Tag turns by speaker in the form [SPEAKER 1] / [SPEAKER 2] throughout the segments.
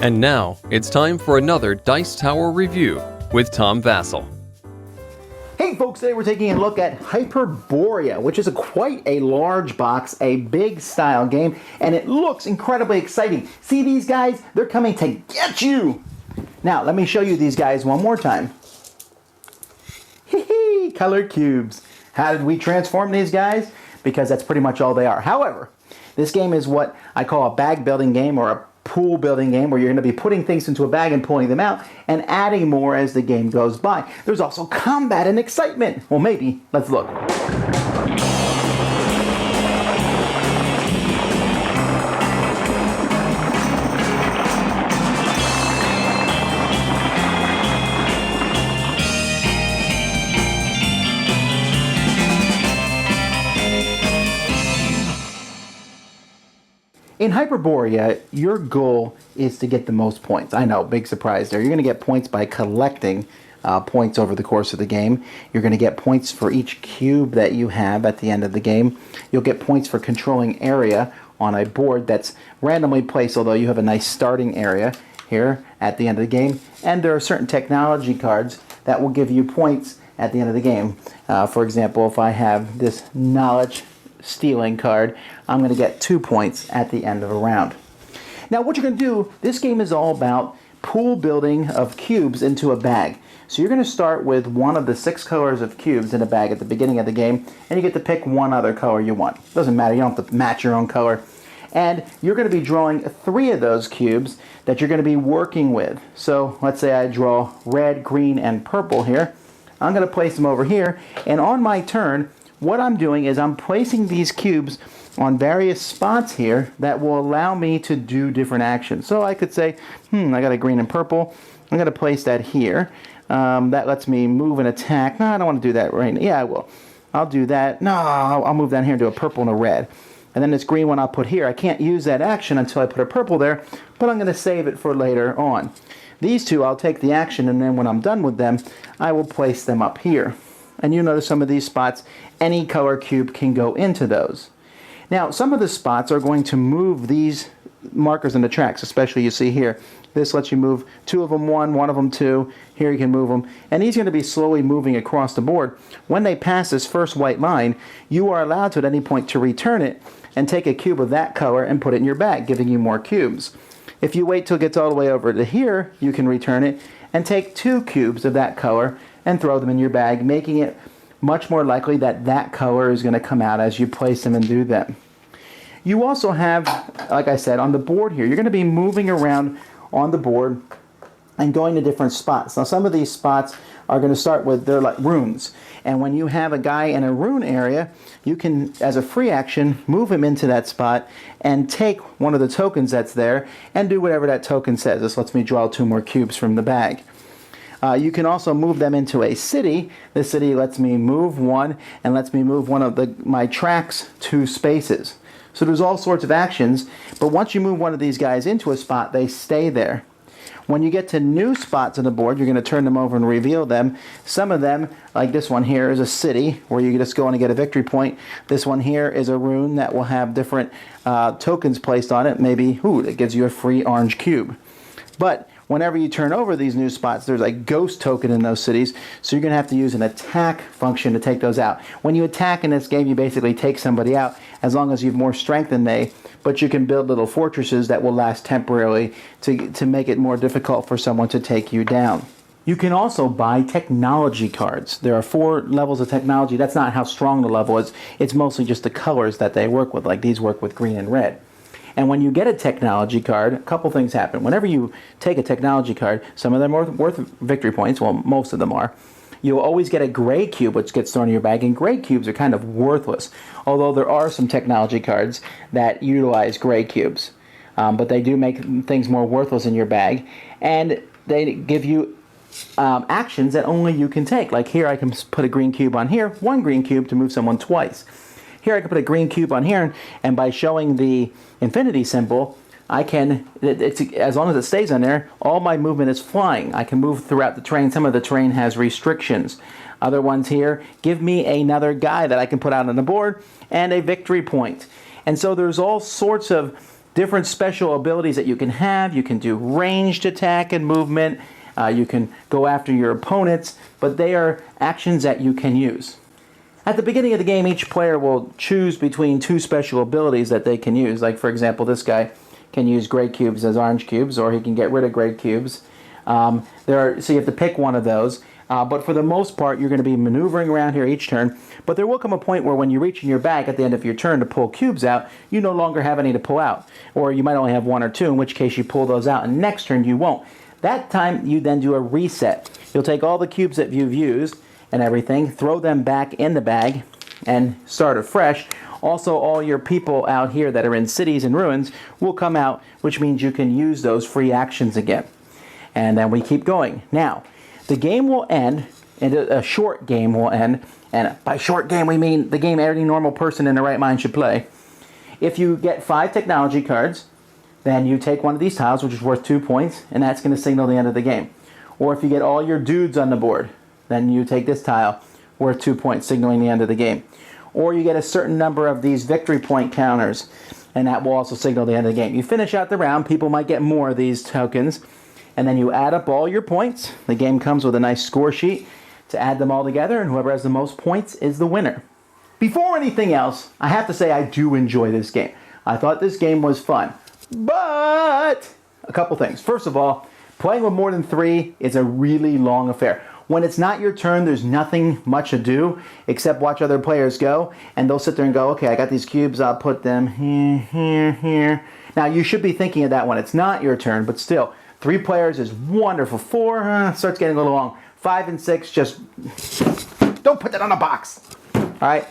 [SPEAKER 1] And now, it's time for another Dice Tower review with Tom Vasel.
[SPEAKER 2] Hey folks, today we're taking a look at Hyperborea, which is quite a large box, a big style game, and it looks incredibly exciting. See these guys? They're coming to get you! Now, let me show you these guys one more time. Hee color cubes. How did we transform these guys? Because that's pretty much all they are. However, this game is what I call a bag building game or a pool building game where you're going to be putting things into a bag and pulling them out and adding more as the game goes by. There's also combat and excitement. Well, maybe. Let's look. In Hyperborea, your goal is to get the most points. I know, big surprise there. You're going to get points by collecting points over the course of the game. You're going to get points for each cube that you have at the end of the game. You'll get points for controlling area on a board that's randomly placed, although you have a nice starting area here at the end of the game. And there are certain technology cards that will give you points at the end of the game. For example, if I have this knowledge stealing card, I'm going to get 2 points at the end of a round. Now what you're going to do, this game is all about pool building of cubes into a bag. So you're going to start with one of the 6 colors of cubes in a bag at the beginning of the game, and you get to pick one other color you want. Doesn't matter, you don't have to match your own color. And you're going to be drawing 3 of those cubes that you're going to be working with. So let's say I draw red, green, and purple here. I'm going to place them over here, and on my turn, what I'm doing is I'm placing these cubes on various spots here that will allow me to do different actions. So I could say, I got a green and purple. I'm going to place that here. That lets me move and attack. No, I don't want to do that right now. Yeah, I will. I'll do that. No, I'll move down here and do a purple and a red. And then this green one I'll put here. I can't use that action until I put a purple there, but I'm going to save it for later on. These two, I'll take the action, and then when I'm done with them, I will place them up here. And you notice some of these spots, any color cube can go into those. Now, some of the spots are going to move these markers in the tracks, especially you see here. This lets you move 2 of them 1, 1 of them 2. Here you can move them. And these are going to be slowly moving across the board. When they pass this first white line, you are allowed to at any point to return it and take a cube of that color and put it in your bag, giving you more cubes. If you wait till it gets all the way over to here, you can return it and take 2 cubes of that color and throw them in your bag, making it much more likely that that color is going to come out as you place them and do them. You also have, like I said, on the board here, you're going to be moving around on the board and going to different spots. Now some of these spots are going to start with, they're like runes. And when you have a guy in a rune area, you can, as a free action, move him into that spot and take one of the tokens that's there and do whatever that token says. This lets me draw 2 more cubes from the bag. You can also move them into a city. The city lets me move 1 and lets me move one of my tracks 2 spaces. So there's all sorts of actions, but once you move one of these guys into a spot, they stay there. When you get to new spots on the board, you're going to turn them over and reveal them. Some of them, like this one here, is a city where you just go in and get a victory point. This one here is a rune that will have different tokens placed on it. Maybe, it gives you a free orange cube. But whenever you turn over these new spots, there's a ghost token in those cities, so you're going to have to use an attack function to take those out. When you attack in this game, you basically take somebody out as long as you have more strength than they, but you can build little fortresses that will last temporarily to make it more difficult for someone to take you down. You can also buy technology cards. There are 4 levels of technology. That's not how strong the level is. It's mostly just the colors that they work with, like these work with green and red. And when you get a technology card, a couple things happen. Whenever you take a technology card, some of them are worth victory points, well, most of them are. You'll always get a gray cube, which gets thrown in your bag, and gray cubes are kind of worthless, although there are some technology cards that utilize gray cubes. But they do make things more worthless in your bag, and they give you actions that only you can take. Like here, I can put a green cube on here, 1 green cube to move someone twice. Here I can put a green cube on here, and by showing the infinity symbol, I can, as long as it stays on there, all my movement is flying. I can move throughout the terrain. Some of the terrain has restrictions. Other ones here give me another guy that I can put out on the board and a victory point. And so there's all sorts of different special abilities that you can have. You can do ranged attack and movement. You can go after your opponents, but they are actions that you can use. At the beginning of the game, each player will choose between two special abilities that they can use. Like, for example, this guy can use gray cubes as orange cubes, or he can get rid of gray cubes. So you have to pick one of those. But for the most part, you're going to be maneuvering around here each turn. But there will come a point where when you reach in your bag at the end of your turn to pull cubes out, you no longer have any to pull out. Or you might only have one or two, in which case you pull those out, and next turn you won't. That time, you then do a reset. You'll take all the cubes that you've used and everything, throw them back in the bag, and start afresh. Also, all your people out here that are in cities and ruins will come out, which means you can use those free actions again. And then we keep going. Now, the game will end, and a short game will end, and by short game we mean the game any normal person in their right mind should play. If you get 5 technology cards, then you take one of these tiles, which is worth 2 points, and that's going to signal the end of the game. Or if you get all your dudes on the board, then you take this tile, worth 2 points, signaling the end of the game. Or you get a certain number of these victory point counters, and that will also signal the end of the game. You finish out the round, people might get more of these tokens, and then you add up all your points. The game comes with a nice score sheet to add them all together, and whoever has the most points is the winner. Before anything else, I have to say I do enjoy this game. I thought this game was fun, but a couple things. First of all, playing with more than 3 is a really long affair. When it's not your turn, there's nothing much to do except watch other players go, and they'll sit there and go, okay, I got these cubes, I'll put them here, here, here. Now, you should be thinking of that when it's not your turn, but still, 3 players is wonderful. 4 starts getting a little long. 5 and 6, just don't put that on a box. All right.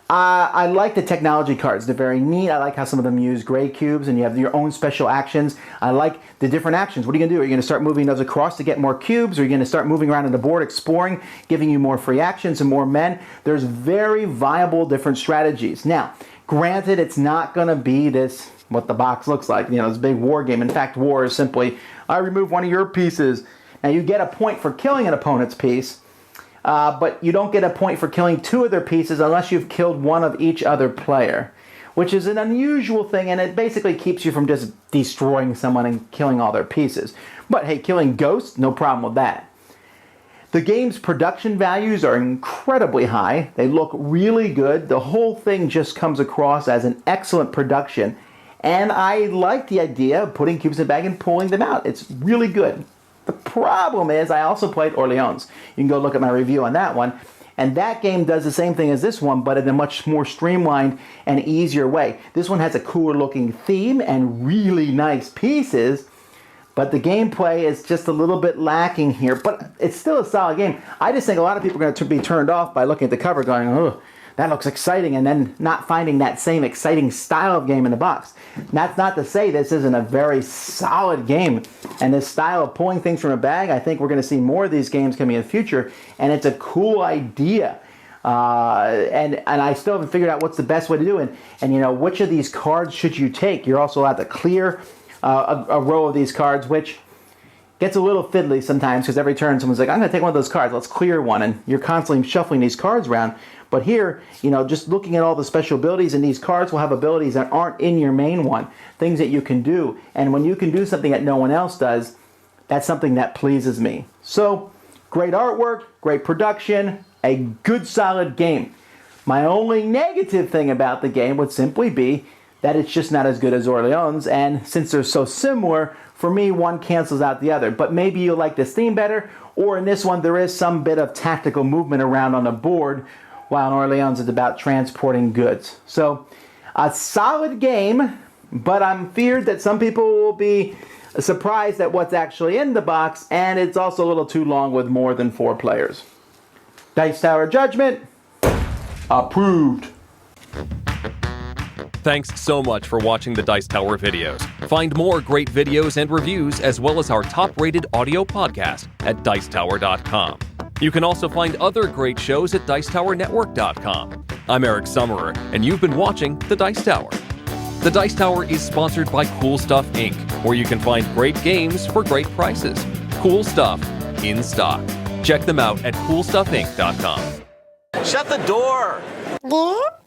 [SPEAKER 2] I like the technology cards. They're very neat. I like how some of them use gray cubes and you have your own special actions. I like the different actions. What are you going to do? Are you going to start moving those across to get more cubes? Or are you going to start moving around on the board, exploring, giving you more free actions and more men? There's very viable different strategies. Now, granted, it's not going to be this, what the box looks like, this big war game. In fact, war is simply, I remove one of your pieces. Now, you get a point for killing an opponent's piece. But you don't get a point for killing 2 of their pieces unless you've killed one of each other player, which is an unusual thing, and it basically keeps you from just destroying someone and killing all their pieces. But hey, killing ghosts, no problem with that. The game's production values are incredibly high. They look really good. The whole thing just comes across as an excellent production, and I like the idea of putting cubes in a bag and pulling them out. It's really good. The problem is I also played Orleans. You can go look at my review on that one. And that game does the same thing as this one, but in a much more streamlined and easier way. This one has a cooler looking theme and really nice pieces, but the gameplay is just a little bit lacking here. But it's still a solid game. I just think a lot of people are going to be turned off by looking at the cover going, oh, that looks exciting, and then not finding that same exciting style of game in the box. That's not to say this isn't a very solid game, and this style of pulling things from a bag, I think we're going to see more of these games coming in the future, and it's a cool idea. And I still haven't figured out what's the best way to do it. And which of these cards should you take? You're also allowed to clear a row of these cards, which gets a little fiddly sometimes because every turn someone's like, I'm going to take one of those cards, let's clear one, and you're constantly shuffling these cards around. But here, just looking at all the special abilities, and these cards will have abilities that aren't in your main one, things that you can do. And when you can do something that no one else does, that's something that pleases me. So, great artwork, great production, a good solid game. My only negative thing about the game would simply be that it's just not as good as Orleans, and since they're so similar, for me, one cancels out the other. But maybe you'll like this theme better, or in this one, there is some bit of tactical movement around on the board, while in Orleans it's about transporting goods. So, a solid game, but I'm feared that some people will be surprised at what's actually in the box, and it's also a little too long with more than 4 players. Dice Tower Judgment, approved.
[SPEAKER 1] Thanks so much for watching the Dice Tower videos. Find more great videos and reviews, as well as our top-rated audio podcast at Dicetower.com. You can also find other great shows at Dicetowernetwork.com. I'm Eric Summerer, and you've been watching The Dice Tower. The Dice Tower is sponsored by Cool Stuff Inc., where you can find great games for great prices. Cool stuff in stock. Check them out at CoolStuffInc.com.
[SPEAKER 3] Shut the door!
[SPEAKER 4] Yeah?